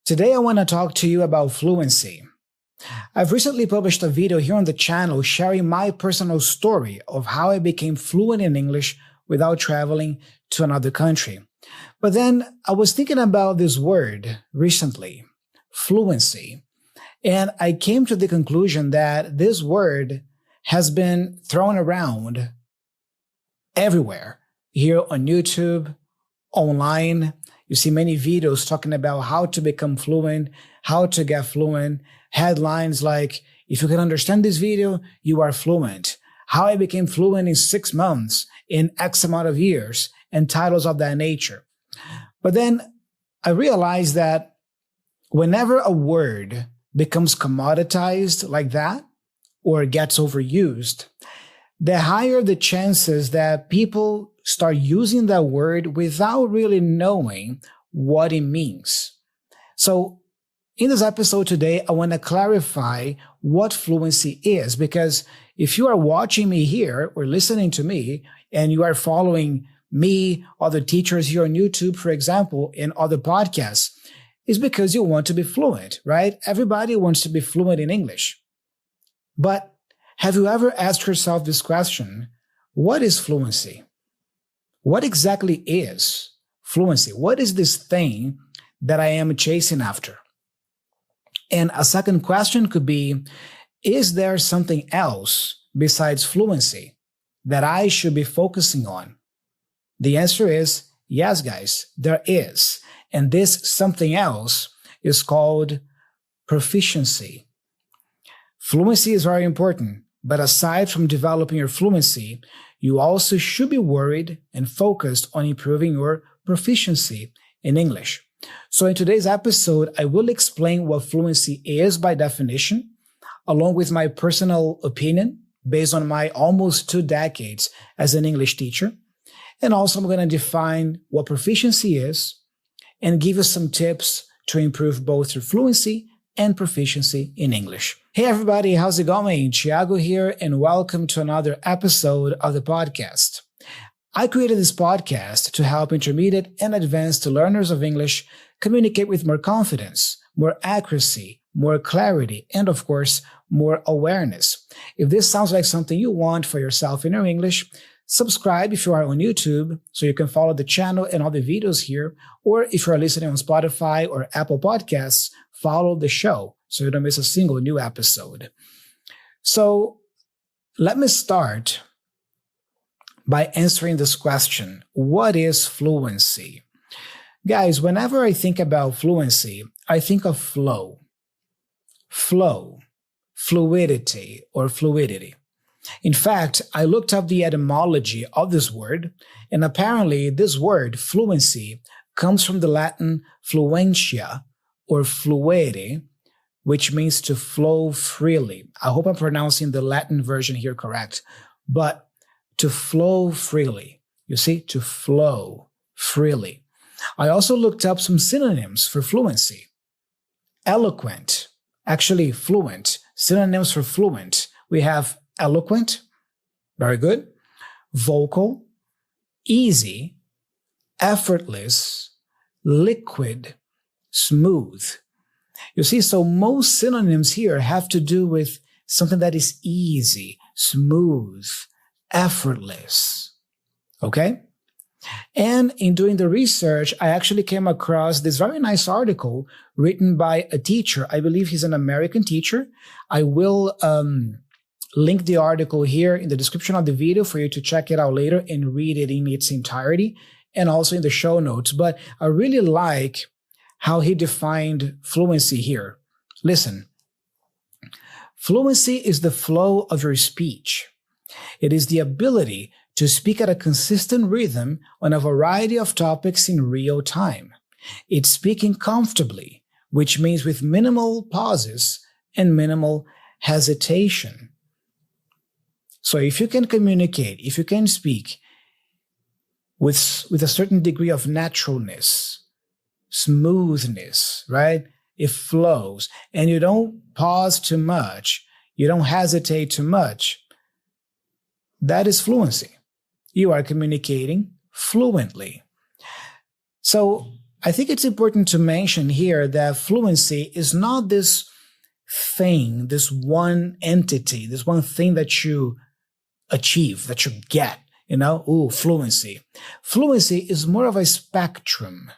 Today I want to talk to you about fluency. I've recently published a video here on the channel sharing my personal story of how I became fluent in English without traveling to another country. But then I was thinking about this word recently, fluency, and I came to the conclusion that this word has been thrown around everywhere, here on YouTube, online. You see many videos talking about how to become fluent, how to get fluent, headlines like, if you can understand this video, you are fluent. How I became fluent in 6 months, in X amount of years, and titles of that nature. But then I realized that whenever a word becomes commoditized like that, or gets overused, the higher the chances that people start using that word without really knowing what it means. So in this episode today, I want to clarify what fluency is, because if you are watching me here or listening to me and you are following me, other teachers here on YouTube, for example, and other podcasts, it's because you want to be fluent, right? Everybody wants to be fluent in English. But have you ever asked yourself this question? What is fluency? What exactly is fluency? What is this thing that I am chasing after? And a second question could be, is there something else besides fluency that I should be focusing on? The answer is yes, guys, there is. And this something else is called proficiency. Fluency is very important, but aside from developing your fluency, you also should be worried and focused on improving your proficiency in English. So in today's episode, I will explain what fluency is by definition, along with my personal opinion based on my almost 2 decades as an English teacher. And also I'm going to define what proficiency is and give you some tips to improve both your fluency and proficiency in English. Hey everybody, how's it going? Thiago here, and welcome to another episode of the podcast. I created this podcast to help intermediate and advanced learners of English communicate with more confidence, more accuracy, more clarity, and of course, more awareness. If this sounds like something you want for yourself in your English, subscribe if you are on YouTube so you can follow the channel and all the videos here, or if you are listening on Spotify or Apple Podcasts, follow the show so you don't miss a single new episode. So let me start by answering this question. What is fluency? Guys, whenever I think about fluency, I think of flow, fluidity, or fluidity. In fact, I looked up the etymology of this word, and apparently this word, fluency, comes from the Latin fluentia, or fluere, which means to flow freely. I hope I'm pronouncing the Latin version here correct, but to flow freely. You see, to flow freely. I also looked up some synonyms for fluency. Eloquent, actually fluent. Synonyms for fluent. We have eloquent, very good. Vocal, easy, effortless, liquid, smooth. You see, so most synonyms here have to do with something that is easy, smooth, effortless. Okay? And in doing the research, I actually came across this very nice article written by a teacher. I believe he's an American teacher. I will link the article here in the description of the video for you to check it out later and read it in its entirety, and also in the show notes. But I really like how he defined fluency here. Listen, fluency is the flow of your speech. It is the ability to speak at a consistent rhythm on a variety of topics in real time. It's speaking comfortably, which means with minimal pauses and minimal hesitation. So if you can communicate, if you can speak with a certain degree of naturalness, smoothness, right? It flows, and you don't pause too much, you don't hesitate too much, that is fluency. You are communicating fluently. So I think it's important to mention here that fluency is not this thing, this one entity, this one thing that you achieve, that you get, fluency. Fluency is more of a spectrum,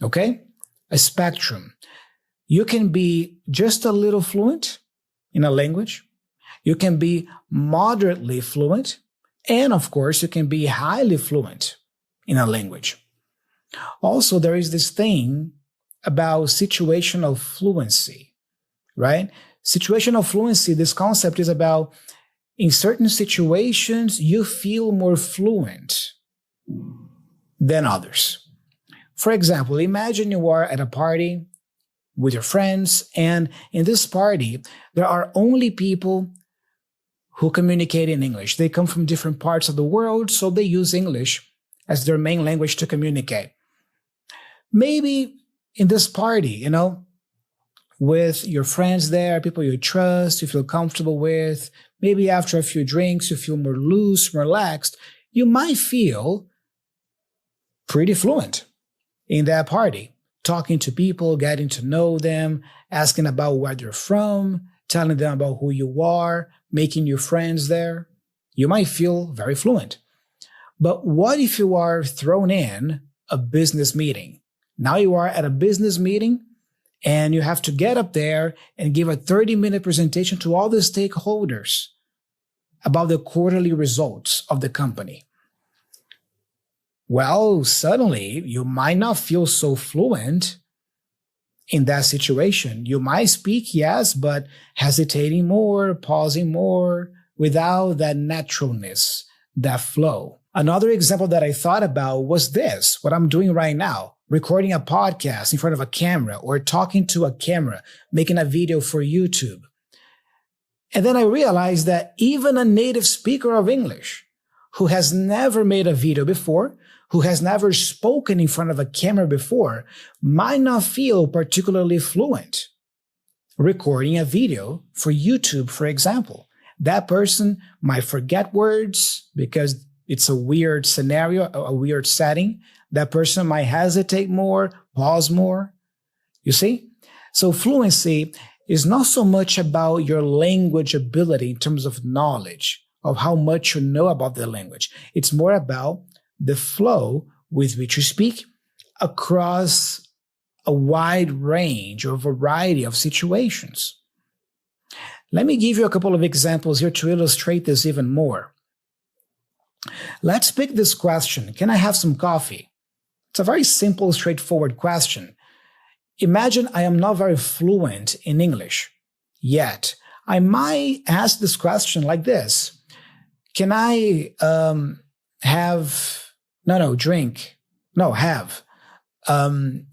okay? A spectrum. You can be just a little fluent in a language. You can be moderately fluent. And of course, you can be highly fluent in a language. Also, there is this thing about situational fluency, right? Situational fluency, this concept is about in certain situations, you feel more fluent than others. For example, imagine you are at a party with your friends, and in this party, there are only people who communicate in English. They come from different parts of the world, so they use English as their main language to communicate. Maybe in this party, with your friends there, people you trust, you feel comfortable with, maybe after a few drinks, you feel more loose, more relaxed, you might feel pretty fluent in that party, talking to people, getting to know them, asking about where they're from, telling them about who you are, making new friends there. You might feel very fluent. But what if you are thrown in a business meeting? Now you are at a business meeting and you have to get up there and give a 30-minute presentation to all the stakeholders about the quarterly results of the company. Well, suddenly you might not feel so fluent in that situation. You might speak, yes, but hesitating more, pausing more, without that naturalness, that flow. Another example that I thought about was this, what I'm doing right now, recording a podcast in front of a camera or talking to a camera, making a video for YouTube. And then I realized that even a native speaker of English who has never made a video before, who has never spoken in front of a camera before, might not feel particularly fluent recording a video for YouTube, for example. That person might forget words because it's a weird scenario, a weird setting. That person might hesitate more, pause more. You see? So fluency is not so much about your language ability in terms of knowledge, of how much you know about the language. It's more about the flow with which you speak across a wide range or variety of situations. Let me give you a couple of examples here to illustrate this even more. Let's pick this question. Can I have some coffee? It's a very simple, straightforward question. Imagine I am not very fluent in English yet. I might ask this question like this. Can I have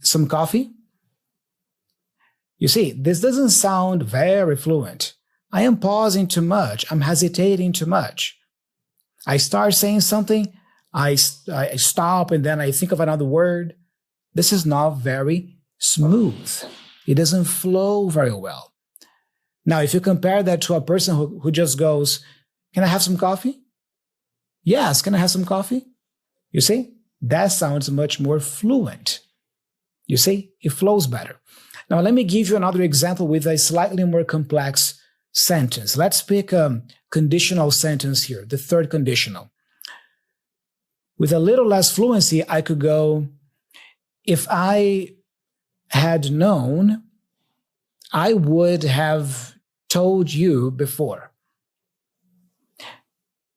some coffee? You see, this doesn't sound very fluent. I am pausing too much. I'm hesitating too much. I start saying something, I stop, and then I think of another word. This is not very smooth. It doesn't flow very well. Now, if you compare that to a person who just goes, can I have some coffee? Yes, can I have some coffee? You see, that sounds much more fluent. You see, it flows better. Now, let me give you another example with a slightly more complex sentence. Let's pick a conditional sentence here, the third conditional. With a little less fluency, I could go, if I had known, I would have told you before.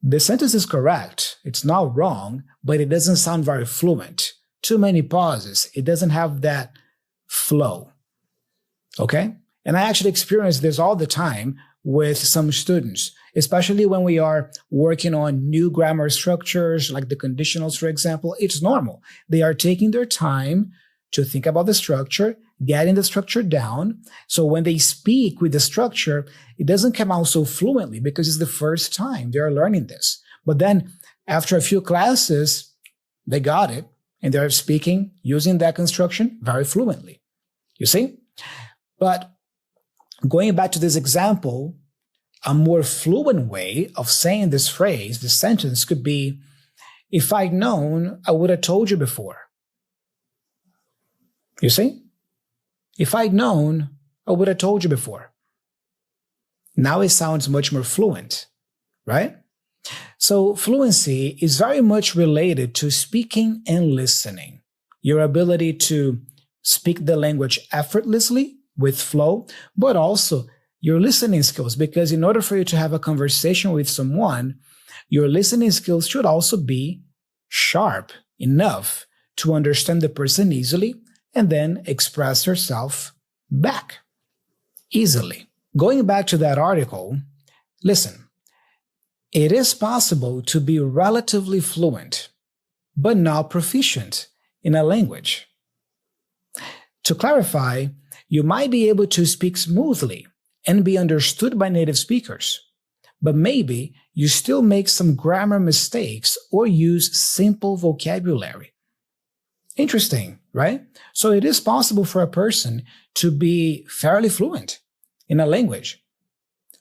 The sentence is correct. It's not wrong, but it doesn't sound very fluent. Too many pauses. It doesn't have that flow. Okay? And I actually experience this all the time with some students, especially when we are working on new grammar structures, like the conditionals, for example. It's normal. They are taking their time to think about the structure, getting the structure down. So when they speak with the structure, it doesn't come out so fluently because it's the first time they are learning this. But then after a few classes, they got it and they're speaking using that construction very fluently. You see? But going back to this example, a more fluent way of saying this phrase, this sentence could be, if I'd known, I would have told you before. You see? If I'd known, I would have told you before. Now it sounds much more fluent, right? So fluency is very much related to speaking and listening. Your ability to speak the language effortlessly with flow, but also your listening skills, because in order for you to have a conversation with someone, your listening skills should also be sharp enough to understand the person easily and then express yourself back easily. Going back to that article, listen, it is possible to be relatively fluent, but not proficient in a language. To clarify, you might be able to speak smoothly and be understood by native speakers, but maybe you still make some grammar mistakes or use simple vocabulary. Interesting, right? So it is possible for a person to be fairly fluent in a language,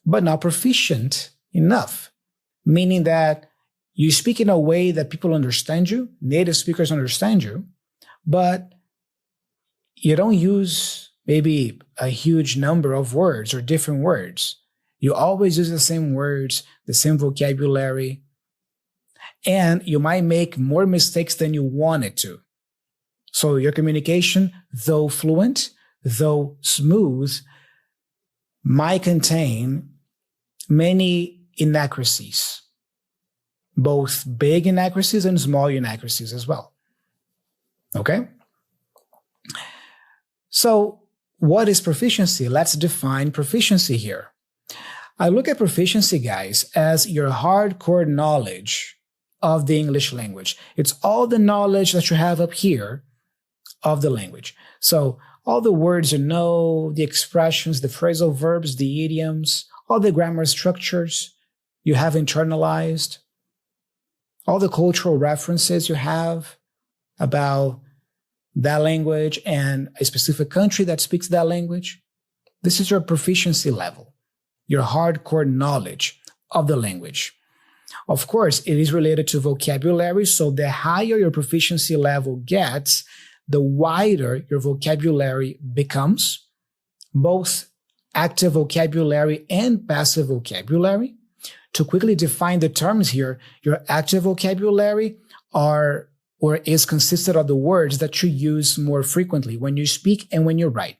but not proficient enough, meaning that you speak in a way that people understand you, native speakers understand you, but you don't use maybe a huge number of words or different words. You always use the same words, the same vocabulary, and you might make more mistakes than you wanted to. So your communication, though fluent, though smooth, might contain many inaccuracies, both big inaccuracies and small inaccuracies as well. Okay? So what is proficiency? Let's define proficiency here. I look at proficiency, guys, as your hardcore knowledge of the English language. It's all the knowledge that you have up here of the language. So all the words you know, the expressions, the phrasal verbs, the idioms, all the grammar structures you have internalized, all the cultural references you have about that language and a specific country that speaks that language. This is your proficiency level, your hardcore knowledge of the language. Of course, it is related to vocabulary, so the higher your proficiency level gets, the wider your vocabulary becomes, both active vocabulary and passive vocabulary. To quickly define the terms here, your active vocabulary is consisted of the words that you use more frequently when you speak and when you write.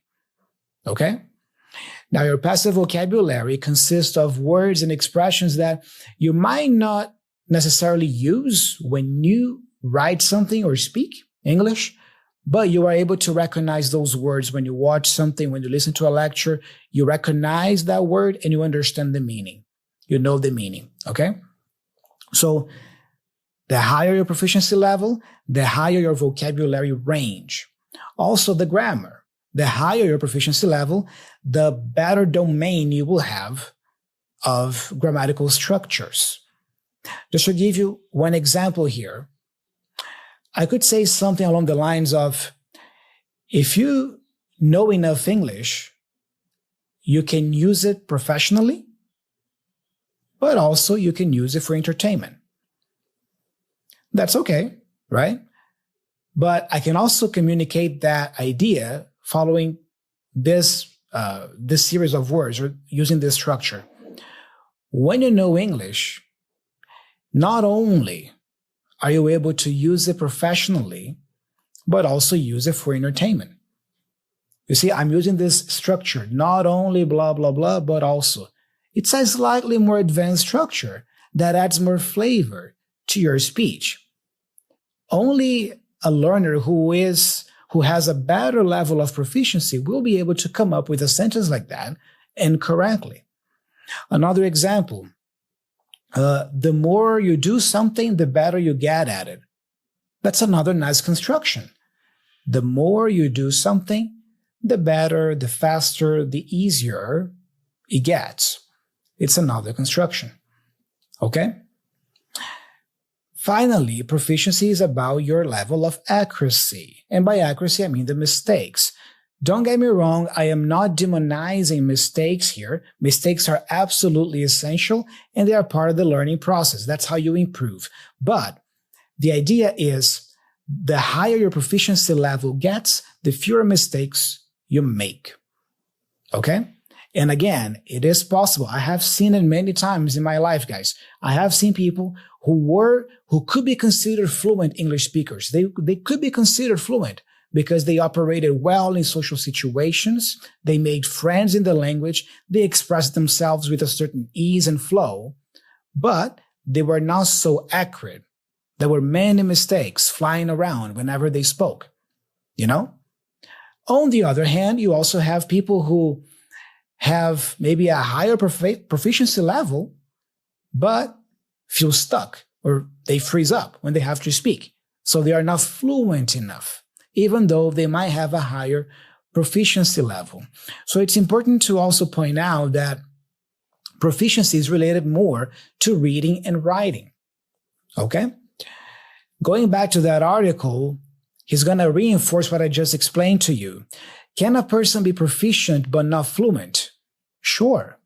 Okay? Now, your passive vocabulary consists of words and expressions that you might not necessarily use when you write something or speak English, but you are able to recognize those words when you watch something, when you listen to a lecture. You recognize that word and you understand the meaning. You know the meaning, okay? So the higher your proficiency level, the higher your vocabulary range. Also the grammar. The higher your proficiency level, the better domain you will have of grammatical structures. Just to give you one example here, I could say something along the lines of, if you know enough English, you can use it professionally, but also you can use it for entertainment. That's okay, right? But I can also communicate that idea following this series of words or using this structure. When you know English, not only are you able to use it professionally, but also use it for entertainment. You see, I'm using this structure, not only blah, blah, blah, but also. It's a slightly more advanced structure that adds more flavor to your speech. Only a learner who has a better level of proficiency will be able to come up with a sentence like that and correctly. Another example, the more you do something, the better you get at it. That's another nice construction. The more you do something, the better, the faster, the easier it gets. It's another construction. Okay? Finally, proficiency is about your level of accuracy. And by accuracy, I mean the mistakes. Don't get me wrong, I am not demonizing mistakes here. Mistakes are absolutely essential and they are part of the learning process. That's how you improve. But the idea is the higher your proficiency level gets, the fewer mistakes you make. Okay? And again, it is possible. I have seen it many times in my life, guys. I have seen people who could be considered fluent English speakers. They could be considered fluent because they operated well in social situations. They made friends in the language. They expressed themselves with a certain ease and flow, but they were not so accurate. There were many mistakes flying around whenever they spoke, you know? On the other hand, you also have people who have maybe a higher proficiency level, but feel stuck or they freeze up when they have to speak. So they are not fluent enough, even though they might have a higher proficiency level. So it's important to also point out that proficiency is related more to reading and writing. Okay? Going back to that article, he's going to reinforce what I just explained to you. Can a person be proficient but not fluent? Sure.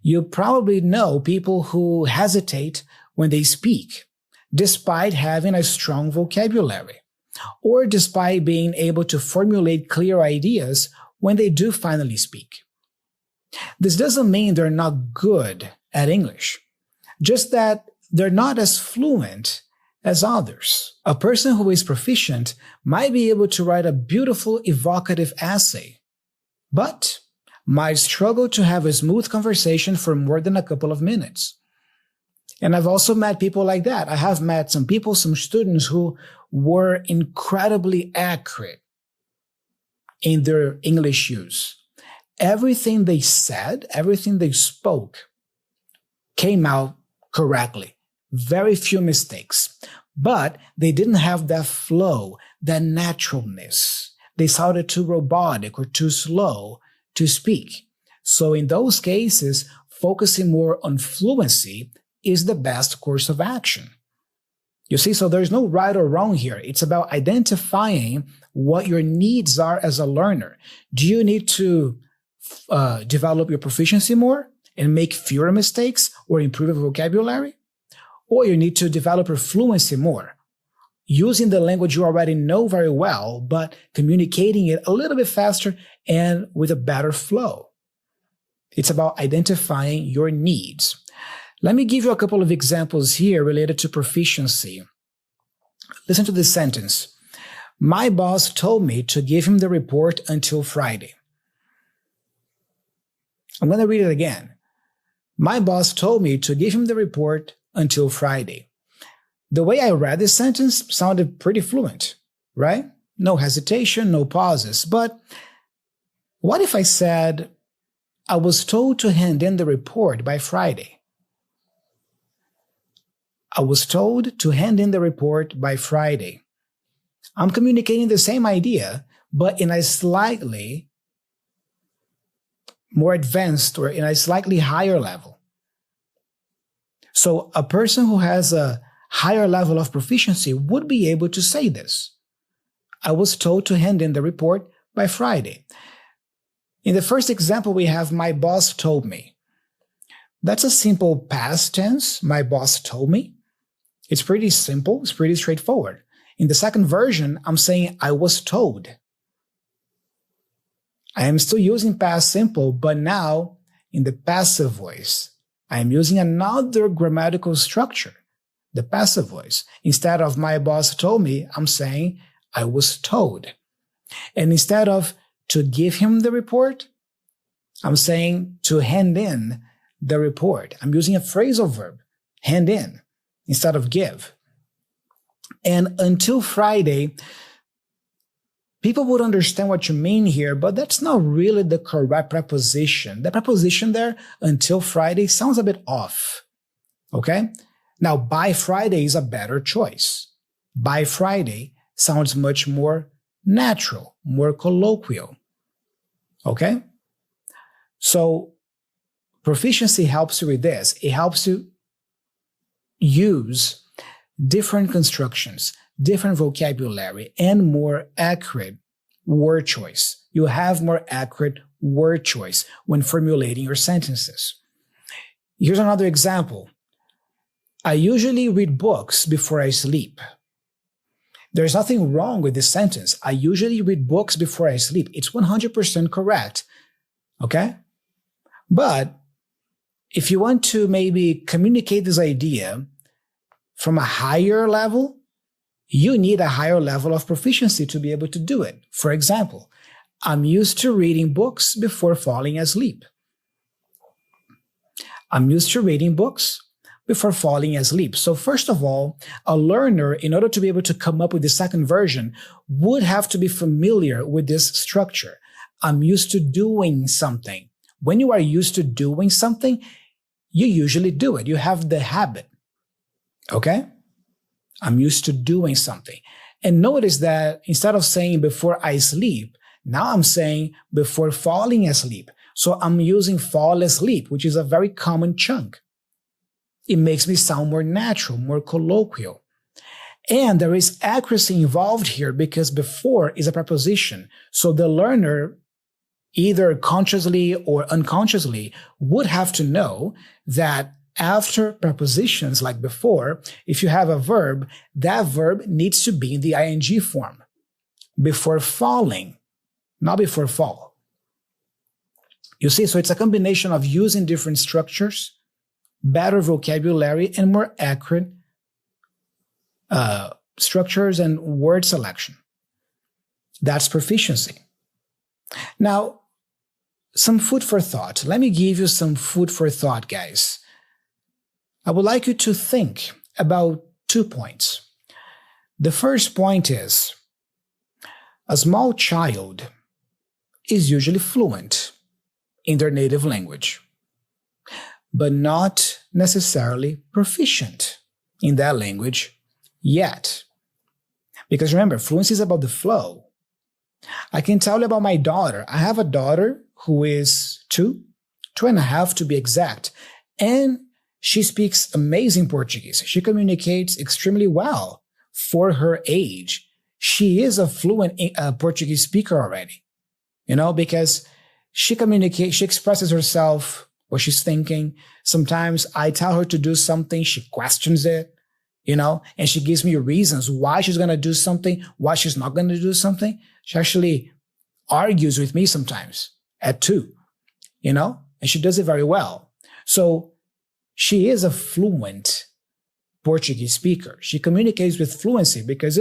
You probably know people who hesitate when they speak, despite having a strong vocabulary, or despite being able to formulate clear ideas when they do finally speak. This doesn't mean they're not good at English, just that they're not as fluent as others. A person who is proficient might be able to write a beautiful, evocative essay, but might struggle to have a smooth conversation for more than a couple of minutes. And I've also met people like that. I have met some people, some students who were incredibly accurate in their English use. Everything they said, everything they spoke came out correctly. Very few mistakes, but they didn't have that flow, that naturalness. They sounded too robotic or too slow to speak. So in those cases, focusing more on fluency is the best course of action. You see, so there's no right or wrong here. It's about identifying what your needs are as a learner. Do you need to develop your proficiency more and make fewer mistakes or improve your vocabulary? Or you need to develop your fluency more, using the language you already know very well, but communicating it a little bit faster and with a better flow. It's about identifying your needs. Let me give you a couple of examples here related to proficiency. Listen to this sentence. My boss told me to give him the report until Friday. I'm going to read it again. My boss told me to give him the report until Friday. The way I read this sentence sounded pretty fluent, right? No hesitation, no pauses. But what if I said, I was told to hand in the report by Friday? I was told to hand in the report by Friday. I'm communicating the same idea, but in a slightly more advanced or in a slightly higher level. So a person who has a higher level of proficiency would be able to say this. I was told to hand in the report by Friday. In the first example, we have my boss told me. That's a simple past tense. My boss told me. It's pretty simple. It's pretty straightforward. In the second version, I'm saying I was told. I am still using past simple, but now in the passive voice. I am using another grammatical structure, the passive voice. Instead of my boss told me, I'm saying I was told. And instead of to give him the report, I'm saying to hand in the report. I'm using a phrasal verb, hand in, instead of give. And until Friday, people would understand what you mean here, but that's not really the correct preposition. The preposition there, until Friday, sounds a bit off. Okay? Now, by Friday is a better choice. By Friday sounds much more natural, more colloquial. Okay? So, proficiency helps you with this. It helps you use different constructions, different vocabulary, and more accurate word choice. You have more accurate word choice when formulating your sentences. Here's another example. I usually read books before I sleep. There's nothing wrong with this sentence. I usually read books before I sleep. It's 100% correct. Okay? But if you want to maybe communicate this idea from a higher level, you need a higher level of proficiency to be able to do it. For example, I'm used to reading books before falling asleep. I'm used to reading books before falling asleep. So first of all, a learner, in order to be able to come up with the second version, would have to be familiar with this structure. I'm used to doing something. When you are used to doing something, you usually do it. You have the habit. Okay? I'm used to doing something. And notice that instead of saying before I sleep, now I'm saying before falling asleep. So I'm using fall asleep, which is a very common chunk. It makes me sound more natural, more colloquial. And there is accuracy involved here because before is a preposition. So the learner, either consciously or unconsciously, would have to know that after prepositions like before, if you have a verb, that verb needs to be in the ing form. Before falling, not before fall. You see, so it's a combination of using different structures, better vocabulary, and more accurate structures and word selection. That's proficiency. Now, some food for thought. Let me give you some food for thought, guys. I would like you to think about 2 points. The first point is, a small child is usually fluent in their native language, but not necessarily proficient in that language yet. Because remember, fluency is about the flow. I can tell you about my daughter. I have a daughter who is 2.5 to be exact, and she speaks amazing Portuguese. She communicates extremely well for her age. She is a fluent Portuguese speaker already, because she communicates, she expresses herself, what she's thinking. Sometimes I tell her to do something, she questions it, and she gives me reasons why she's going to do something, why she's not going to do something. She actually argues with me sometimes at 2, and she does it very well. So she is a fluent Portuguese speaker. She communicates with fluency because,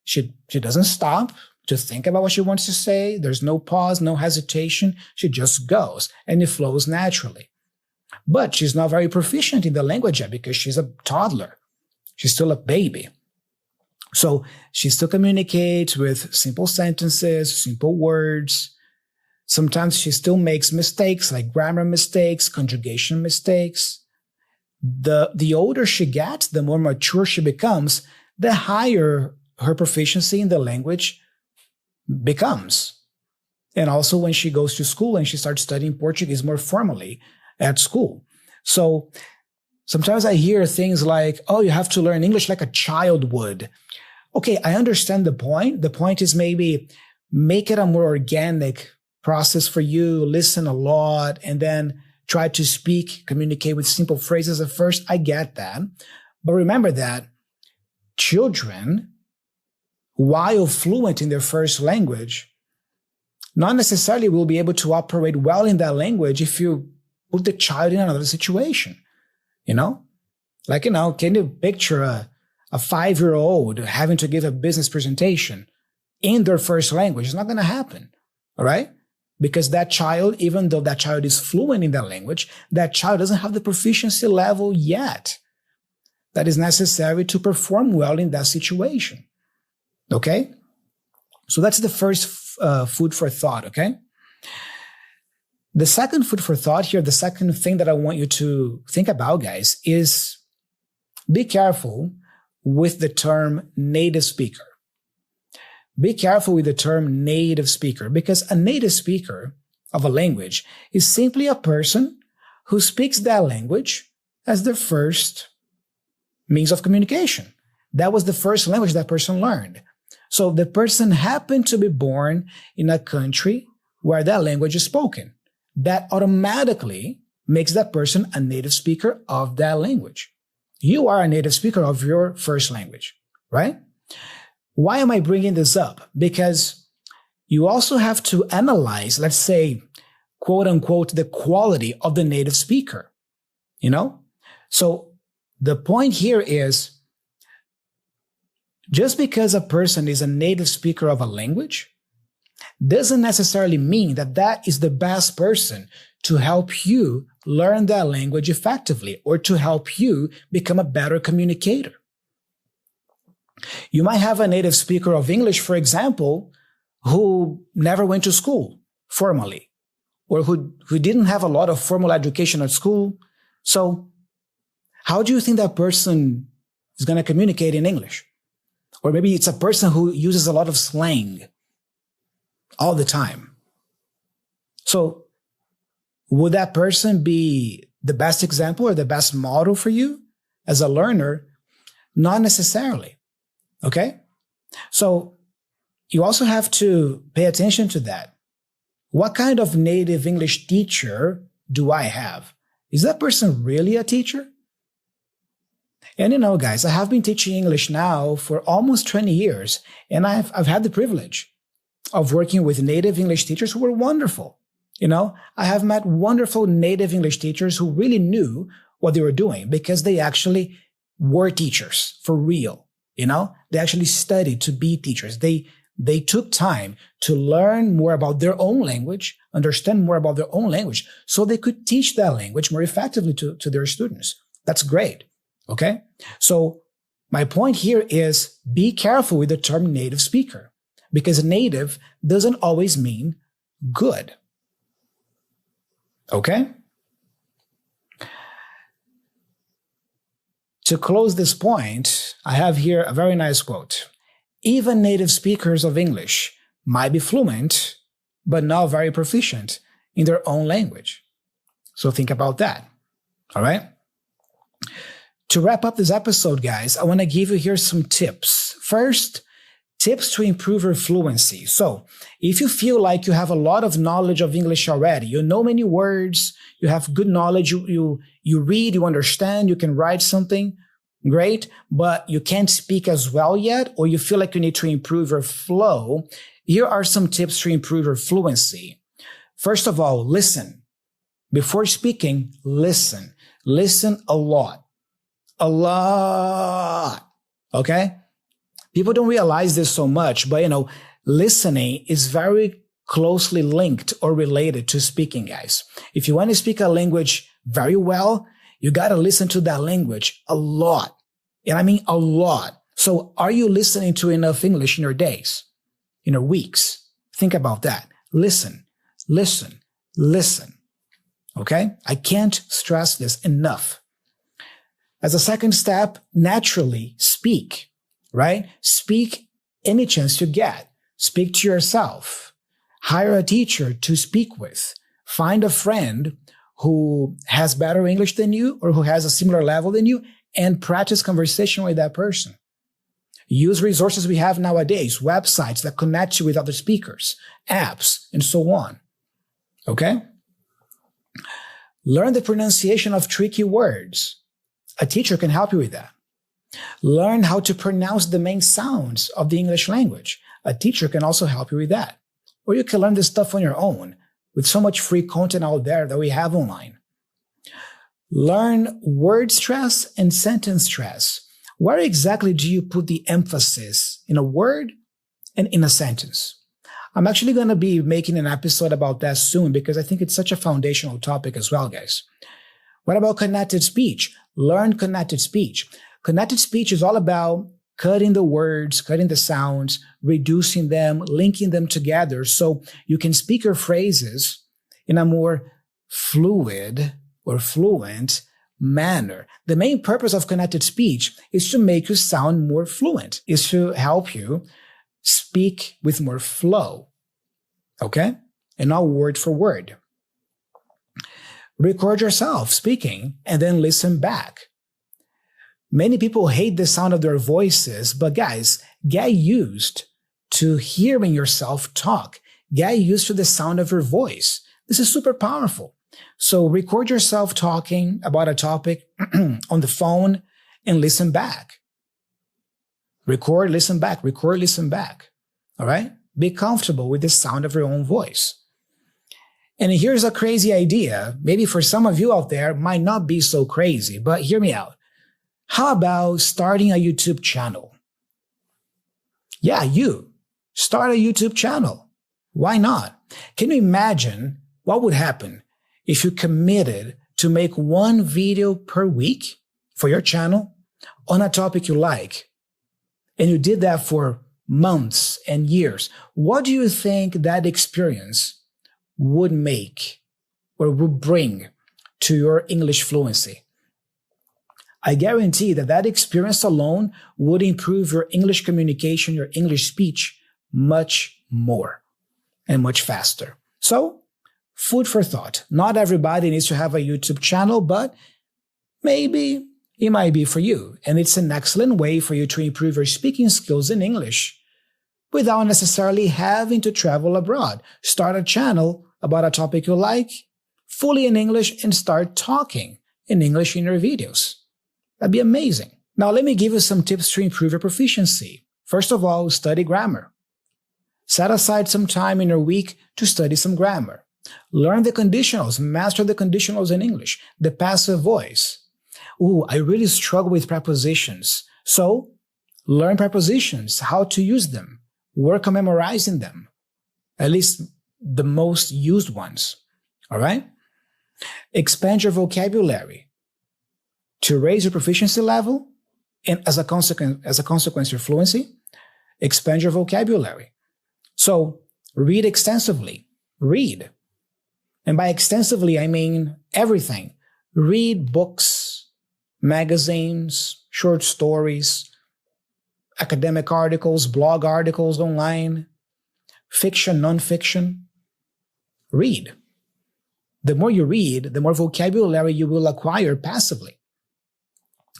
she doesn't stop to think about what she wants to say. There's no pause, no hesitation. She just goes and it flows naturally. But she's not very proficient in the language yet because she's a toddler. She's still a baby. So she still communicates with simple sentences, simple words. Sometimes she still makes mistakes like grammar mistakes, conjugation mistakes. The older she gets, the more mature she becomes, the higher her proficiency in the language becomes. And also when she goes to school and she starts studying Portuguese more formally at school. So sometimes I hear things like, oh, you have to learn English like a child would. Okay, I understand the point. The point is maybe make it a more organic process for you, listen a lot, and then try to speak, communicate with simple phrases at first. I get that. But remember that children, while fluent in their first language, not necessarily will be able to operate well in that language if you put the child in another situation. Can you picture a 5-year-old having to give a business presentation in their first language? It's not going to happen. All right? Because that child, even though that child is fluent in that language, that child doesn't have the proficiency level yet that is necessary to perform well in that situation. Okay? So that's the first food for thought, okay? The second food for thought here, the second thing that I want you to think about, guys, is be careful with the term native speaker. Be careful with the term native speaker, because a native speaker of a language is simply a person who speaks that language as their first means of communication. That was the first language that person learned. So the person happened to be born in a country where that language is spoken. That automatically makes that person a native speaker of that language. You are a native speaker of your first language, right? Why am I bringing this up? Because you also have to analyze, let's say, quote unquote, the quality of the native speaker, you know? So the point here is, just because a person is a native speaker of a language doesn't necessarily mean that that is the best person to help you learn that language effectively or to help you become a better communicator. You might have a native speaker of English, for example, who never went to school formally, or who didn't have a lot of formal education at school. So how do you think that person is going to communicate in English? Or maybe it's a person who uses a lot of slang all the time. So would that person be the best example or the best model for you as a learner? Not necessarily. Okay? So you also have to pay attention to that. What kind of native English teacher do I have? Is that person really a teacher? And you know, guys, I have been teaching English now for almost 20 years, and I've had the privilege of working with native English teachers who were wonderful. You know, I have met wonderful native English teachers who really knew what they were doing because they actually were teachers for real. You know, they actually studied to be teachers. They took time to learn more about their own language, understand more about their own language, so they could teach that language more effectively to their students. That's great. Okay? So my point here is be careful with the term native speaker, because native doesn't always mean good. Okay? To close this point, I have here a very nice quote. Even native speakers of English might be fluent, but not very proficient in their own language. So think about that. All right? To wrap up this episode, guys, I want to give you here some tips. First, tips to improve your fluency. So if you feel like you have a lot of knowledge of English already, you know many words, you have good knowledge, you read, you understand, you can write something, great, but you can't speak as well yet, or you feel like you need to improve your flow, here are some tips to improve your fluency. First of all, listen. Before speaking, listen. Listen a lot. A lot. Okay? People don't realize this so much, but listening is very closely linked or related to speaking, guys. If you want to speak a language very well, you got to listen to that language a lot. And I mean a lot. So are you listening to enough English in your days, in your weeks? Think about that. Listen, listen, listen. Okay? I can't stress this enough. As a second step, naturally speak, right? Speak any chance you get. Speak to yourself. Hire a teacher to speak with. Find a friend who has better English than you or who has a similar level than you and practice conversation with that person. Use resources we have nowadays, websites that connect you with other speakers, apps, and so on. Okay? Learn the pronunciation of tricky words. A teacher can help you with that. Learn how to pronounce the main sounds of the English language. A teacher can also help you with that. Or you can learn this stuff on your own with so much free content out there that we have online. Learn word stress and sentence stress. Where exactly do you put the emphasis in a word and in a sentence? I'm actually going to be making an episode about that soon because I think it's such a foundational topic as well, guys. What about connected speech? Learn connected speech. Connected speech is all about cutting the words, cutting the sounds, reducing them, linking them together so you can speak your phrases in a more fluid or fluent manner. The main purpose of connected speech is to make you sound more fluent, is to help you speak with more flow, okay? And not word for word. Record yourself speaking and then listen back. Many people hate the sound of their voices, but guys, get used to hearing yourself talk. Get used to the sound of your voice. This is super powerful. So record yourself talking about a topic on the phone and listen back. Record, listen back, record, listen back. All right? Be comfortable with the sound of your own voice. And here's a crazy idea. Maybe for some of you out there, might not be so crazy, but hear me out. How about starting a YouTube channel? Yeah, you. Start a YouTube channel. Why not? Can you imagine what would happen if you committed to make one video per week for your channel on a topic you like, and you did that for months and years? What do you think that experience would make or would bring to your English fluency? I guarantee that that experience alone would improve your English communication, your English speech much more and much faster. So, food for thought. Not everybody needs to have a YouTube channel, but maybe it might be for you. And it's an excellent way for you to improve your speaking skills in English without necessarily having to travel abroad. Start a channel about a topic you like, fully in English, and start talking in English in your videos. That'd be amazing. Now, let me give you some tips to improve your proficiency. First of all, study grammar. Set aside some time in your week to study some grammar. Learn the conditionals, master the conditionals in English, the passive voice. Ooh, I really struggle with prepositions. So, learn prepositions, how to use them. Work on memorizing them. At least the most used ones. All right? Expand your vocabulary to raise your proficiency level, and as a consequence, your fluency. Expand your vocabulary. So, read extensively. Read. And by extensively, I mean everything. Read books, magazines, short stories, academic articles, blog articles online, fiction, nonfiction. Read. The more you read, the more vocabulary you will acquire passively.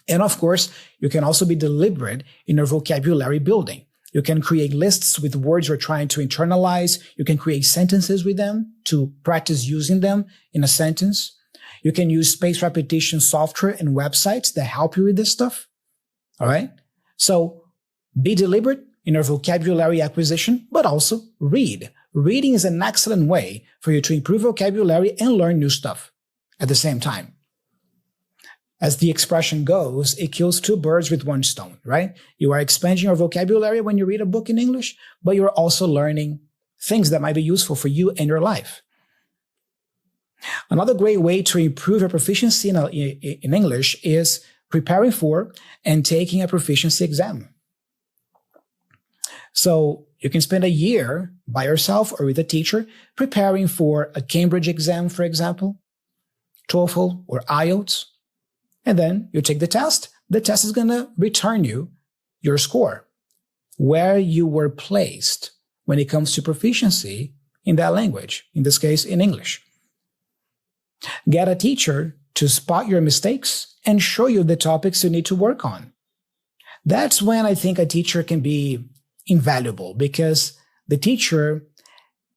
And of course, you can also be deliberate in your vocabulary building. You can create lists with words you're trying to internalize. You can create sentences with them to practice using them in a sentence. You can use spaced repetition software and websites that help you with this stuff. All right? So be deliberate in your vocabulary acquisition, but also read. Reading is an excellent way for you to improve vocabulary and learn new stuff at the same time. As the expression goes, it kills two birds with one stone, right? You are expanding your vocabulary when you read a book in English, but you're also learning things that might be useful for you and your life. Another great way to improve your proficiency in English is preparing for and taking a proficiency exam. So you can spend a year by yourself or with a teacher preparing for a Cambridge exam, for example, TOEFL or IELTS. And then you take the test. The test is going to return you your score, where you were placed when it comes to proficiency in that language, in this case, in English. Get a teacher to spot your mistakes and show you the topics you need to work on. That's when I think a teacher can be invaluable, because the teacher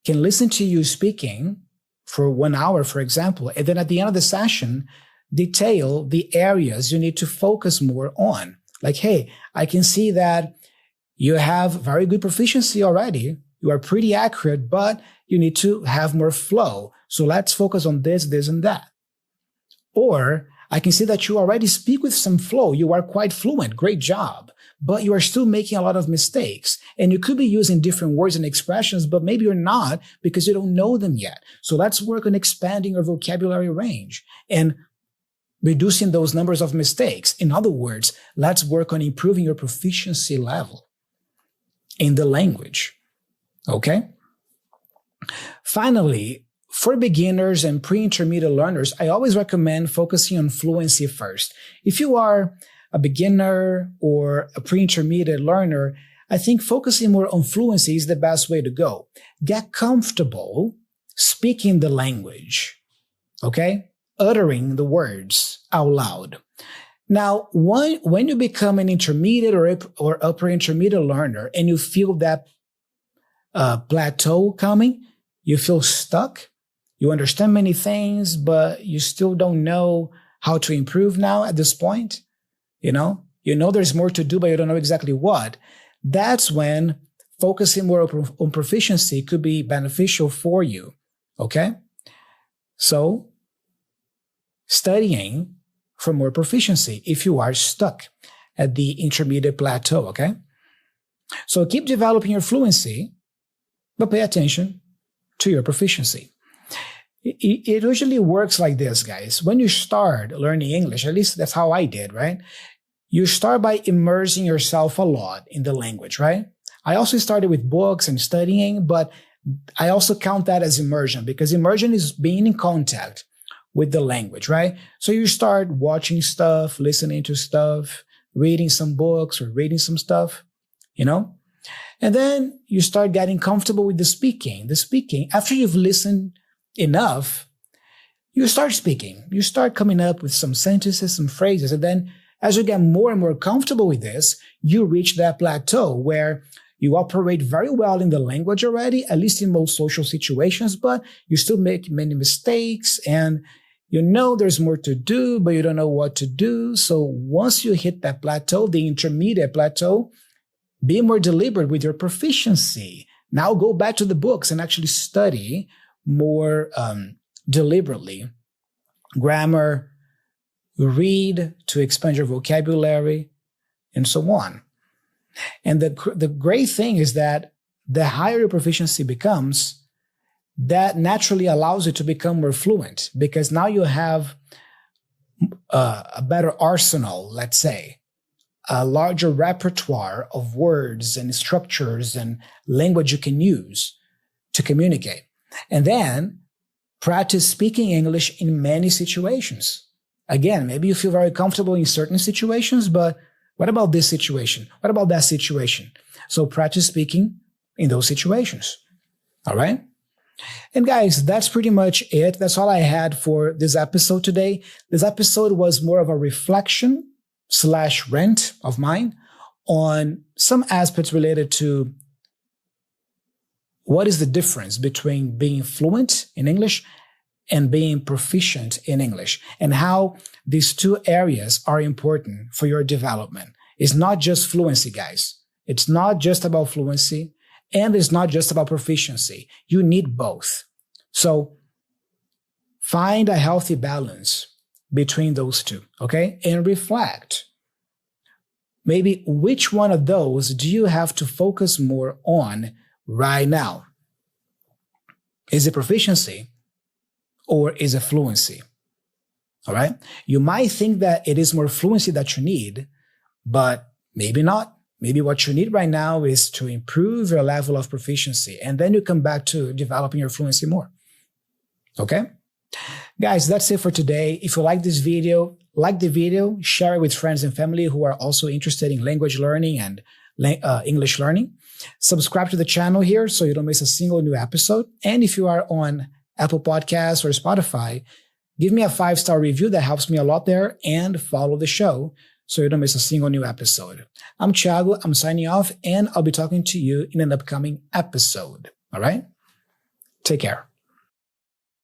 can listen to you speaking for 1 hour, for example, and then at the end of the session, detail the areas you need to focus more on. Like, hey, I can see that you have very good proficiency already. You are pretty accurate, but you need to have more flow. So let's focus on this, this, and that. Or I can see that you already speak with some flow. You are quite fluent. Great job. But you are still making a lot of mistakes. And you could be using different words and expressions, but maybe you're not because you don't know them yet. So let's work on expanding your vocabulary range and reducing those numbers of mistakes. In other words, let's work on improving your proficiency level in the language. Okay? Finally, for beginners and pre-intermediate learners, I always recommend focusing on fluency first. If you are a beginner or a pre-intermediate learner, I think focusing more on fluency is the best way to go. Get comfortable speaking the language. Okay? Uttering the words out loud. Now, when you become an intermediate or upper intermediate learner and you feel that plateau coming, you feel stuck, you understand many things, but you still don't know how to improve now at this point, you you know there's more to do, but you don't know exactly what, that's when focusing more on proficiency could be beneficial for you, okay? So, studying for more proficiency if you are stuck at the intermediate plateau, okay? So keep developing your fluency, but pay attention to your proficiency. It usually works like this, guys. When you start learning English, at least that's how I did, right? You start by immersing yourself a lot in the language, right? I also started with books and studying, but I also count that as immersion because immersion is being in contact with the language, right? So you start watching stuff, listening to stuff, reading some books or reading some stuff, you know? And then you start getting comfortable with the speaking. After you've listened enough, you start speaking. You start coming up with some sentences, some phrases. And then as you get more and more comfortable with this, you reach that plateau where you operate very well in the language already, at least in most social situations, but you still make many mistakes and you know there's more to do, but you don't know what to do. So once you hit that plateau, the intermediate plateau, be more deliberate with your proficiency. Now go back to the books and actually study more deliberately. Grammar, read to expand your vocabulary, and so on. And the great thing is that the higher your proficiency becomes, that naturally allows you to become more fluent because now you have a better arsenal, let's say, a larger repertoire of words and structures and language you can use to communicate. And then practice speaking English in many situations. Again, maybe you feel very comfortable in certain situations, but what about this situation? What about that situation? So practice speaking in those situations. All right? And guys, that's pretty much it. That's all I had for this episode today. This episode was more of a reflection / rant of mine on some aspects related to what is the difference between being fluent in English and being proficient in English, and how these two areas are important for your development. It's not just fluency, guys. It's not just about fluency, and it's not just about proficiency. You need both. So find a healthy balance between those two, okay? And reflect. Maybe which one of those do you have to focus more on right now? Is it proficiency or is it fluency? All right? You might think that it is more fluency that you need, but maybe not. Maybe what you need right now is to improve your level of proficiency, and then you come back to developing your fluency more. Okay? Guys, that's it for today. If you like this video, like the video, share it with friends and family who are also interested in language learning and English learning. Subscribe to the channel here so you don't miss a single new episode. And if you are on Apple Podcasts or Spotify, give me a 5-star review. That helps me a lot there. And follow the show so you don't miss a single new episode. I'm Thiago. I'm signing off, and I'll be talking to you in an upcoming episode. All right? Take care.